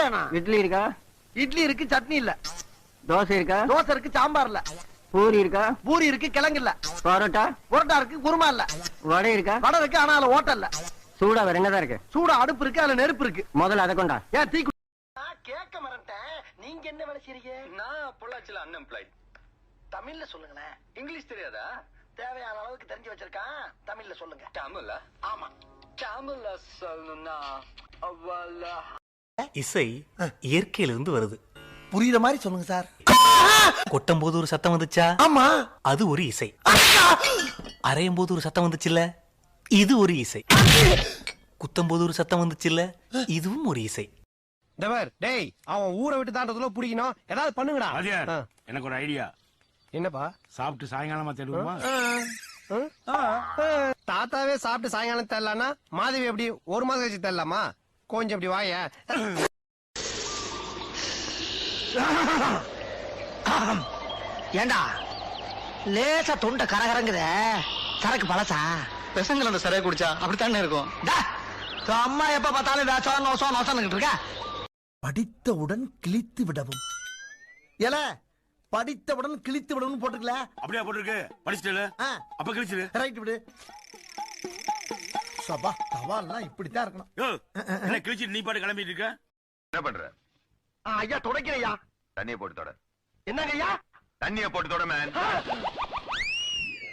வேணாம். இட்லி இருக்கா? இட்லி இருக்கு, சட்னி இல்ல. தோசை இருக்கா? தோசை இருக்கு, சாம்பார் இல்ல. பூரி இருக்கா? பூரி இருக்கு, கிழங்கு இல்ல. பரோட்டா? புரோட்டா இருக்கு, குருமா இல்ல. வடை இருக்கா? வடை இருக்கு, ஆனா அதுல ஓட்டை இல்ல. சூடா வேற என்னதான் இருக்கு? சூடா அடுப்பு இருக்கு, அதுல நெருப்பு இருக்கு. முதல்ல அதை கொண்டா. ஏன் தீ கேட்க மறந்துட்டேன். நீங்க என்ன வேலை செய்றீங்க? நான் பொள்ளாச்சில அன்எம்ப்ளாய்ட். தமிழ்ல சொல்லுங்களேன். இங்கிலீஷ் தெரியாதா? தேவையான அளவுக்கு தெரிஞ்சு வச்சிருக்கான். தமிழ்ல சொல்லுங்க. தமிழா? ஆமா. தமிழ்ல சொல்லணும்னா இசை இயற்கையிலிருந்து வருது. புரியுற மாதிரி சொல்லுங்க சார். கொட்டும் போது ஒரு சத்தம் வந்துச்சா? ஆமா. அது ஒரு இசை. அரையும் போது ஒரு சத்தம் வந்துச்சுல்ல, இது ஒரு இசை. குத்தும் போது ஒரு சத்தம் வந்துச்சுல்ல, இதுவும் ஒரு இசை. டேய், அவன் ஊரை விட்டு தாண்டதுல பிடிக்கணும். ஏதாவது பண்ணுங்கடா. வாத்தியார், எனக்கு ஒரு ஐடியா. என்னப்பா? சாப்பிட்டு சாயங்காலமா தேடுவோமா? தாத்தாவே சாப்பிட்டு சாயங்காலம் தரலான்னா மாதவி எப்படி ஒரு மாசம் கழிச்சு தரலாமா? கொஞ்சம் இப்படி வாய. ஏண்டா லேசா தொண்டை கரகரங்குத, சரக்கு பழசா? பெசங்கள அந்த சரியா குடிச்சா அப்படித்தானே இருக்கும். அம்மா எப்ப பார்த்தாலும் வேசம் நோசம் நோசம் இருக்க. படித்தவுடன் கிழித்து விடவும். ஏல படித்தவுடன் கிழித்து விடவும் போட்டுக்கல. அப்படியே போட்டுருக்கு. படிச்சுட்டு அப்ப கழிச்சிரு. ரைட் விடு. சபா தவால்லாம் இப்படித்தான் இருக்கணும். என்ன கிழிச்சிட்டு நீ பாட்டு கிளம்பிட்டு இருக்க? என்ன பண்ற? ஐயா துடைக்கிறையா. தண்ணிய போட்டு தொட. என்னங்க ஐயா? தண்ணிய போட்டு தொட மேன்.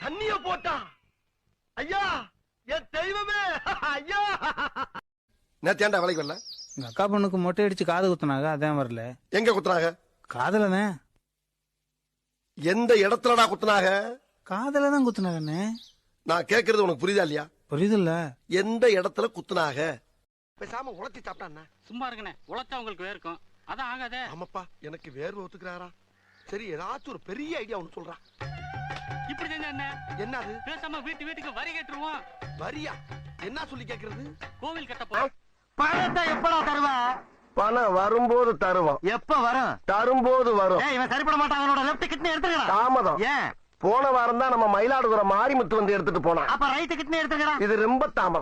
தண்ணிய போட்டா? ஐயா என் தெய்வமே ஐயா. நேத்து வேலைக்கு வரல? எங்க அக்கா பொண்ணுக்கு மொட்டை அடிச்சு காது குத்துனாங்க, அதான் வரல. எங்க குத்துனாங்க? காதலதான். எந்த இடத்துலடா குத்துனாங்க? காதல தான் குத்துனாங்கண்ணே. நான் கேக்குறது உனக்கு புரியுதா இல்லையா? புரியுதுல்ல. எந்த இடத்துல குத்துனாங்க? பேசாம உலத்தி சாப்பிட்டா சும்மா இருக்கனே, உலத்தா உங்களுக்கு வேர்க்கும். அதான் ஆகாதே. ஆமாப்பா, எனக்கு வேர்வை ஒத்துக்கிறாரா? சரி, ஏதாச்சும் ஒரு பெரிய ஐடியா ஒண்ணு சொல்றா. இப்படி செஞ்சா என்ன? என்னது? பேசாம வீட்டுக்கு வரி கட்டுருவோம். வரியா? என்ன சொல்லி கேக்குறது? கோவில் கட்ட போறோம். பணத்தை எப்படா தருவ? பணம் வரும்போது தருவோம். எப்ப வரும்? தரும்போது வரும். இவன் சரிப்பட மாட்டான். லெப்ட் கிட்னி எடுத்துக்கலாம். தாமதம். ஏன்? போன வாரம் தான் நம்ம மயிலாடுதுறை மாரிமுத்து வந்து எடுத்துட்டு போனான். அப்ப ரைட் கிட்னி எடுத்துக்கலாம். இது ரொம்ப தாமதம்.